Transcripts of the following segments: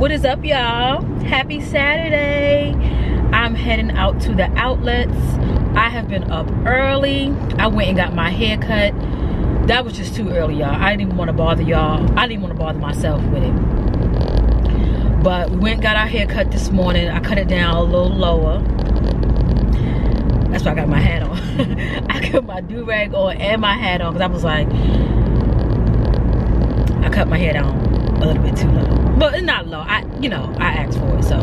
What is up, y'all? Happy Saturday. I'm heading out to the outlets. I have been up early. I went and got my hair cut. That was just too early, y'all. I didn't even want to bother y'all. I didn't want to bother myself with it. But we went and got our hair cut this morning. I cut it down a little lower. That's why I got my hat on. I cut my do-rag on and my hat on because I was like, I cut my hair down a little bit too low. But it's not low. I asked for it, so.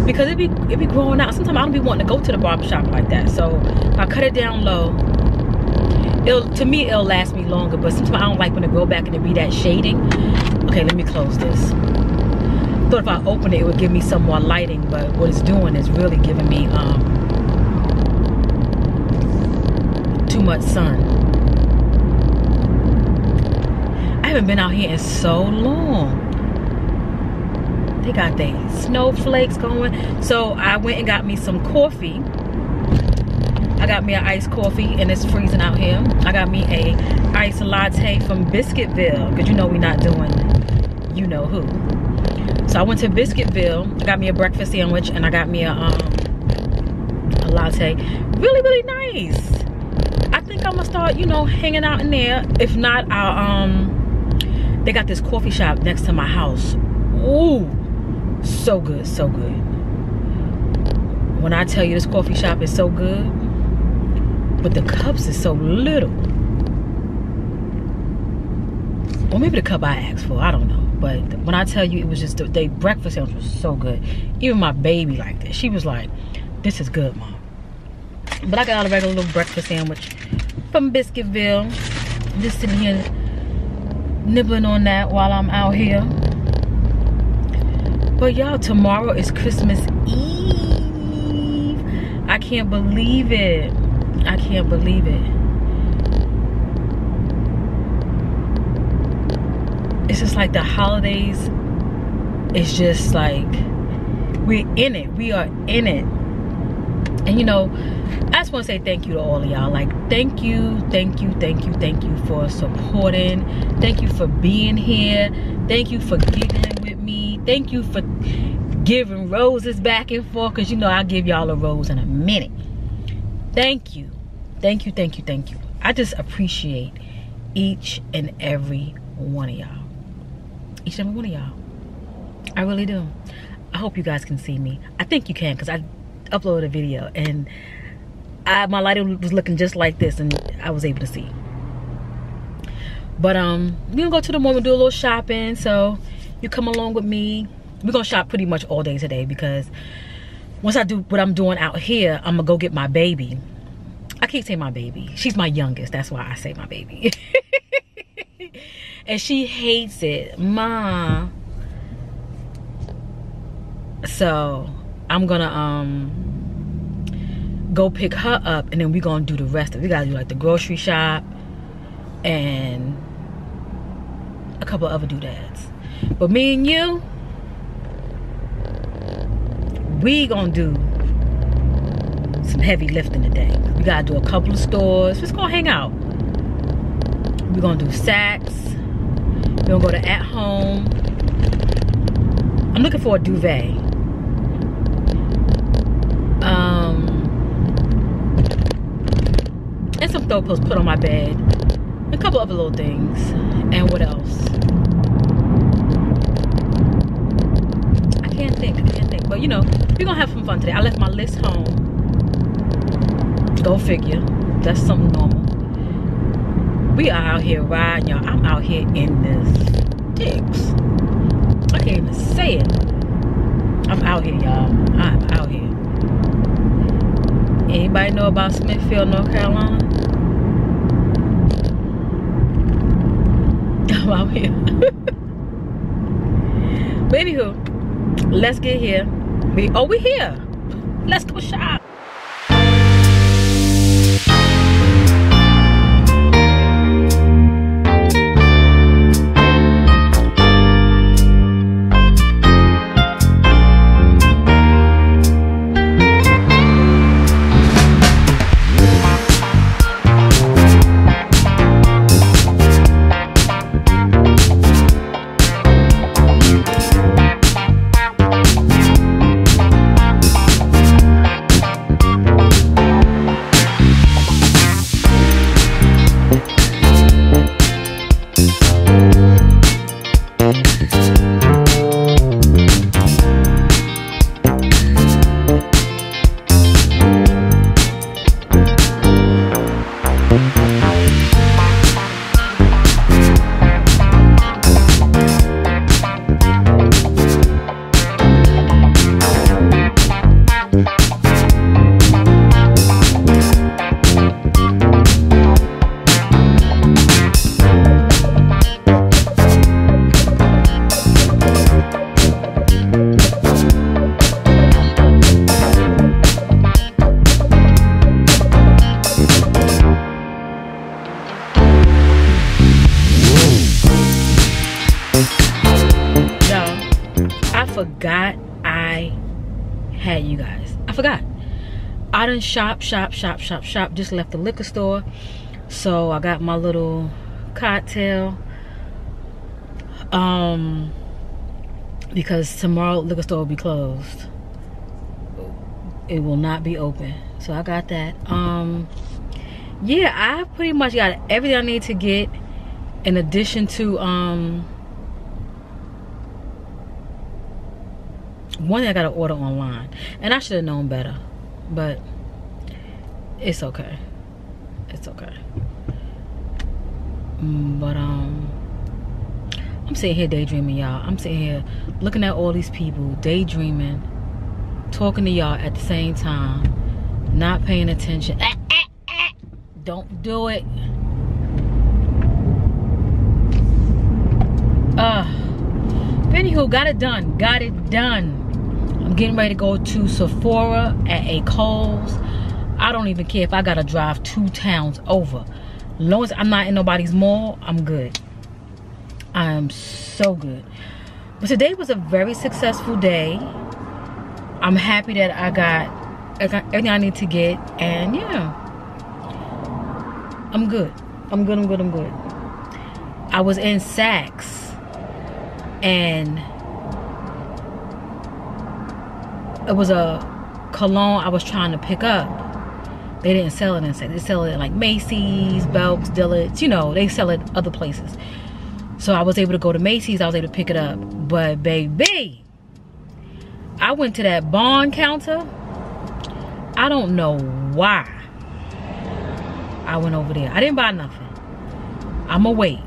Because it be growing out. Sometimes I don't be wanting to go to the barbershop like that. So if I cut it down low, to me it'll last me longer. But sometimes I don't like when it grow back and it be that shading. Okay, let me close this. Thought if I open it, it would give me some more lighting, but what it's doing is really giving me too much sun. I haven't been out here in so long. They got their snowflakes going. So I went and got me some coffee. I got me an iced coffee and it's freezing out here. I got me a iced latte from Biscuitville, because you know we're not doing you know who. So I went to Biscuitville, I got me a breakfast sandwich and I got me a latte. Really, really nice. I think I'm gonna start, hanging out in there. If not, I'll they got this coffee shop next to my house. Ooh, so good, so good. When I tell you this coffee shop is so good, but the cups is so little. Or maybe the cup I asked for, I don't know. But when I tell you, it was just, the breakfast sandwich was so good. Even my baby liked it. She was like, this is good, Mom. But I got a regular little breakfast sandwich from Biscuitville. I'm just sitting here nibbling on that while I'm out here. But y'all, tomorrow is Christmas Eve. I can't believe it. I can't believe it. It's just like the holidays. It's just like we're in it. We are in it. And I just want to say thank you to all of y'all. Like, thank you for supporting. Thank you for being here. Thank you for giggling with me. Thank you for giving roses back and forth, because I'll give y'all a rose in a minute. Thank you. Thank you. I just appreciate each and every one of y'all. Each and every one of y'all. I really do. I hope you guys can see me. I think you can, because I uploaded a video and my lighting was looking just like this and I was able to see. But we're gonna go to the mall and do a little shopping, so you come along with me. We're gonna shop pretty much all day today, because once I do what I'm doing out here, I'm gonna go get my baby. I keep saying my baby. She's my youngest, that's why I say my baby. And she hates it, Ma. So I'm gonna go pick her up, and then we're gonna do the rest of it. We gotta do like the grocery shop and a couple of other doodads. But me and you, we gonna do some heavy lifting today. We gotta do a couple of stores. Just gonna hang out. We're gonna do Saks. We're gonna go to At Home. I'm looking for a duvet. And some throw pillows put on my bed. A couple other little things. And what else? I can't think. But we're gonna have some fun today. I left my list home. Go figure. That's something normal. We are out here riding, y'all. I'm out here in the sticks. I can't even say it. I'm out here, y'all. I'm out here. Anybody know about Smithfield, North Carolina? I'm out here. But anywho, let's get here. We're here. Let's go shop. forgot I had you guys. I forgot. I done shop. Just left the liquor store. So I got my little cocktail. Because tomorrow liquor store will be closed. It will not be open. So I got that. Yeah, I pretty much got everything I need to get, in addition to one thing I gotta order online, and I should have known better, but it's okay. It's okay. But I'm sitting here daydreaming, y'all. I'm sitting here looking at all these people, daydreaming, talking to y'all at the same time, not paying attention. Don't do it. Anywho, got it done. Got it done. I'm getting ready to go to Sephora at a Kohl's. I don't even care if I gotta drive 2 towns over. As long as I'm not in nobody's mall, I'm good. I am so good. But today was a very successful day. I'm happy that I got everything I need to get, and yeah, I'm good. I'm good. I was in Saks, and it was a cologne I was trying to pick up. They didn't sell it in Saks. They sell it at like Macy's, Belk's, Dillard's. You know, they sell it other places. So I was able to go to Macy's. I was able to pick it up. But baby, I went to that bond counter. I don't know why I went over there. I didn't buy nothing. I'ma wait.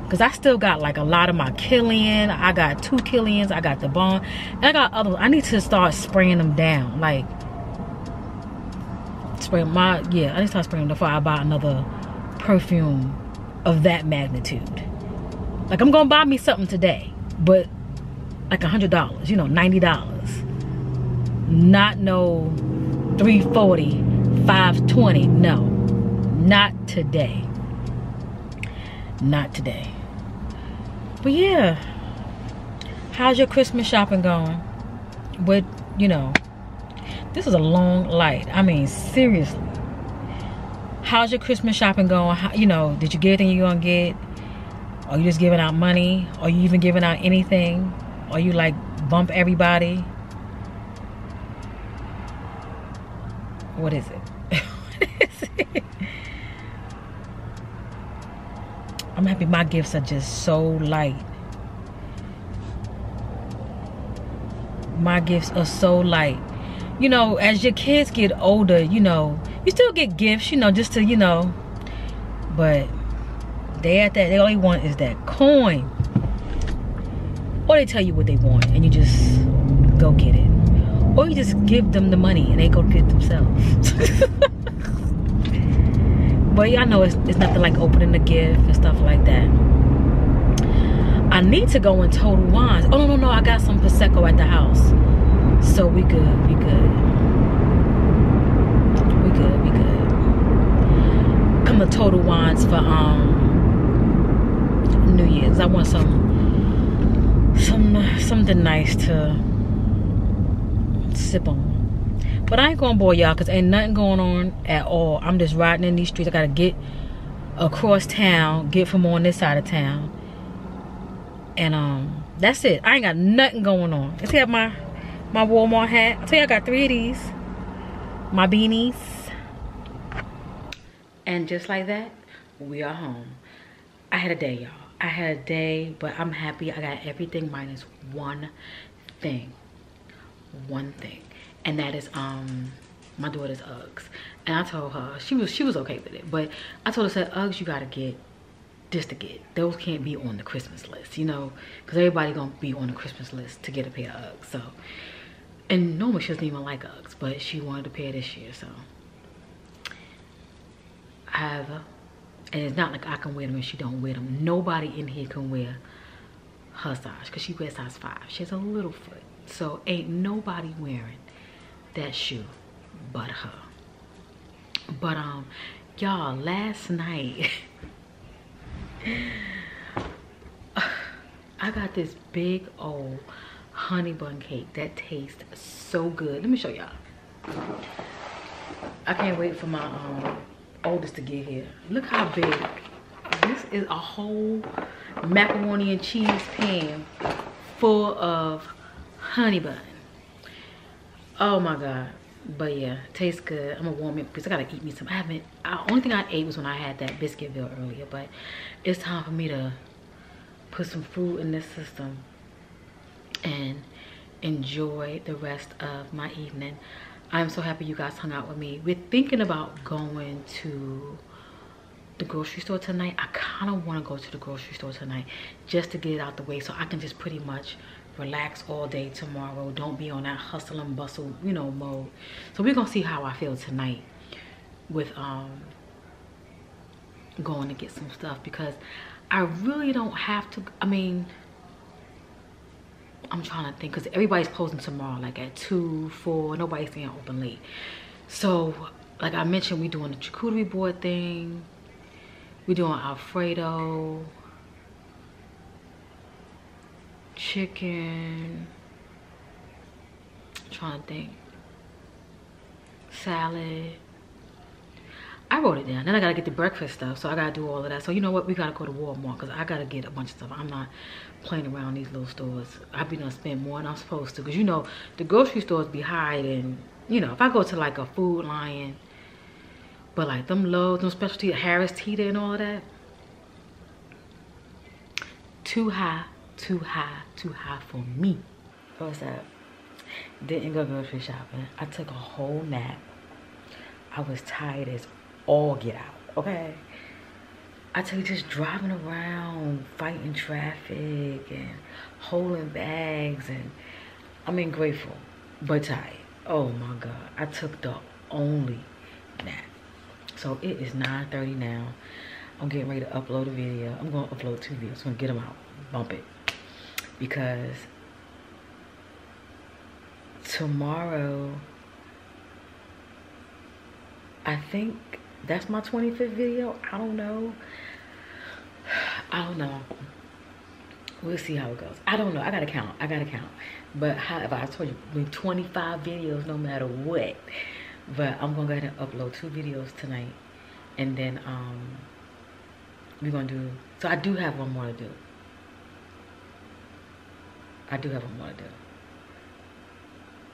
Because I still got like a lot of my Kilian. I got 2 Kilians. I got the bond. And I got other. I need to start spraying them down. Like, I need to start spraying them before I buy another perfume of that magnitude. Like, I'm gonna buy me something today, but like $100, you know, $90. Not no $340, $520. No, not today. Not today. But yeah, how's your Christmas shopping going? With, you know, this is a long light. I mean, seriously. How's your Christmas shopping going? How, you know, did you get everything you're gonna get? Are you just giving out money? Are you even giving out anything? Are you like bump everybody? What is it? I'm happy my gifts are just so light. My gifts are so light. You know, as your kids get older, you know, you still get gifts, you know, just to, you know, but they all they want is that coin. Or they tell you what they want and you just go get it. Or you just give them the money and they go get it themselves. But y'all know it's nothing like opening a gift and stuff like that. I need to go in Total Wines. Oh, no, I got some Prosecco at the house. So we good. Come to Total Wines for New Year's. I want something nice to sip on. But I ain't gonna bore y'all because ain't nothing going on at all. I'm just riding in these streets. I gotta get across town, get from on this side of town. And that's it. I ain't got nothing going on. I have my Walmart hat. I tell you, I got 3 of these. My beanies. And just like that, we are home. I had a day, y'all. I had a day, but I'm happy. I got everything minus one thing. And that is my daughter's Uggs. And I told her, she was okay with it, but I told her, said, Uggs you gotta get just to get. Those can't be on the Christmas list, you know, because everybody gonna be on the Christmas list to get a pair of Uggs. So, and normally she doesn't even like Uggs, but she wanted a pair this year, so I have her. And it's not like I can wear them and she don't wear them. Nobody in here can wear her size because she wears size 5. She has a little foot, so ain't nobody wearing that shoe but her. But y'all, last night I got this big old honey bun cake that tastes so good. Let me show y'all. I can't wait for my oldest to get here. Look how big. This is a whole macaroni and cheese pan full of honey bun. Oh my God. But yeah, tastes good. I'm gonna warm it because I gotta eat me some. Only thing I ate was when I had that Biscuitville earlier, but it's time for me to put some food in this system and enjoy the rest of my evening. I'm so happy you guys hung out with me. We're thinking about going to the grocery store tonight. I kind of want to go to the grocery store tonight just to get it out the way so I can just pretty much relax all day tomorrow. Don't be on that hustle and bustle, you know, mode. So we're gonna see how I feel tonight with going to get some stuff, because I really don't have to. I mean, I'm trying to think, because everybody's closing tomorrow like at 2, 4. Nobody's staying open late. So like I mentioned, we doing the charcuterie board thing. We doing Alfredo, chicken, I'm trying to think, salad. I wrote it down. Then I gotta get the breakfast stuff, so I gotta do all of that. So you know what, we gotta go to Walmart because I gotta get a bunch of stuff. I'm not playing around these little stores. I've been gonna spend more than I'm supposed to, because you know the grocery stores be hiding. You know, if I go to like a Food Lion, but like them Lowe's, them specialty, Harris Teeter and all of that, too high for me. What's up? Didn't go grocery shopping. I took a whole nap. I was tired as all get out, okay? I tell you, just driving around, fighting traffic and holding bags, and I mean, grateful, but tired. Oh my God, I took the only nap. So it is 9:30 now. I'm getting ready to upload a video. I'm gonna upload 2 videos. I'm gonna get them out, bump it. Because tomorrow, I think that's my 25th video. I don't know. We'll see how it goes. I don't know. I gotta count. But however, I told you, 25 videos no matter what. But I'm gonna go ahead and upload 2 videos tonight. And then we're gonna do, so I do have one more to do.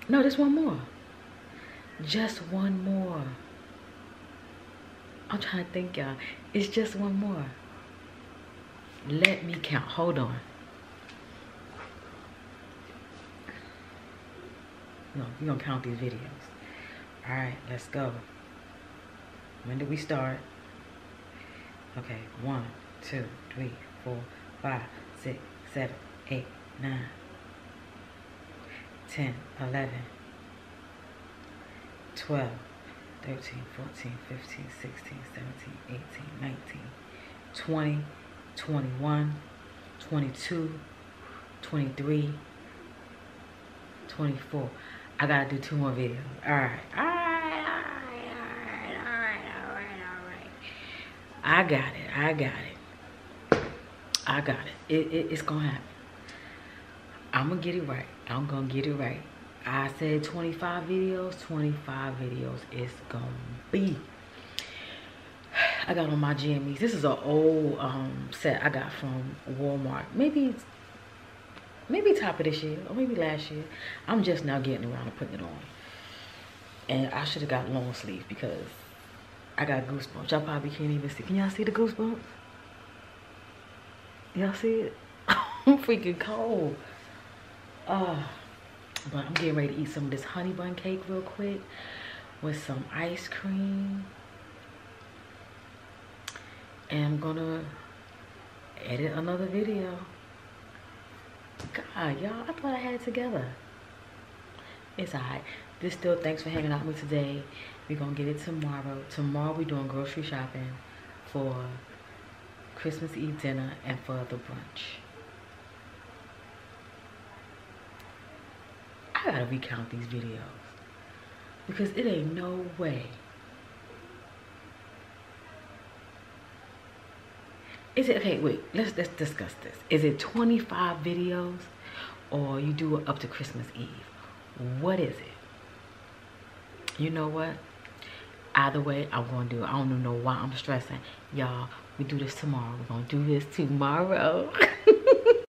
No, there's one more. Just one more. I'm trying to think, y'all. It's just one more. Let me count. Hold on. No, we're gonna count these videos. All right, let's go. When did we start? Okay, 1, 2, 3, 4, 5, 6, 7, 8, 9, 10, 11, 12, 13, 14, 15, 16, 17, 18, 19, 20, 21, 22, 23, 24. I gotta do 2 more videos. All right. I got it. It's gonna happen. I'm gonna get it right. I said 25 videos. 25 videos is gonna be. I got on my GMEs. This is an old set I got from Walmart. Maybe top of this year or maybe last year. I'm just now getting around to putting it on. And I should have got long sleeve because I got goosebumps. Y'all probably can't even see. Can y'all see the goosebumps? Y'all see it? I'm freaking cold. But I'm getting ready to eat some of this honey bun cake real quick with some ice cream. And I'm gonna edit another video. God, y'all, I thought I had it together. It's alright. This still, thanks for hanging out with me today. We're gonna get it tomorrow. Tomorrow we're doing grocery shopping for Christmas Eve dinner and for the brunch. I gotta recount these videos because it ain't no way. Is it, okay, wait, let's discuss this. Is it 25 videos or you do it up to Christmas Eve. What is it? You know what? Either way, I'm gonna do it. I don't even know why I'm stressing. Y'all, we do this tomorrow. We're gonna do this tomorrow.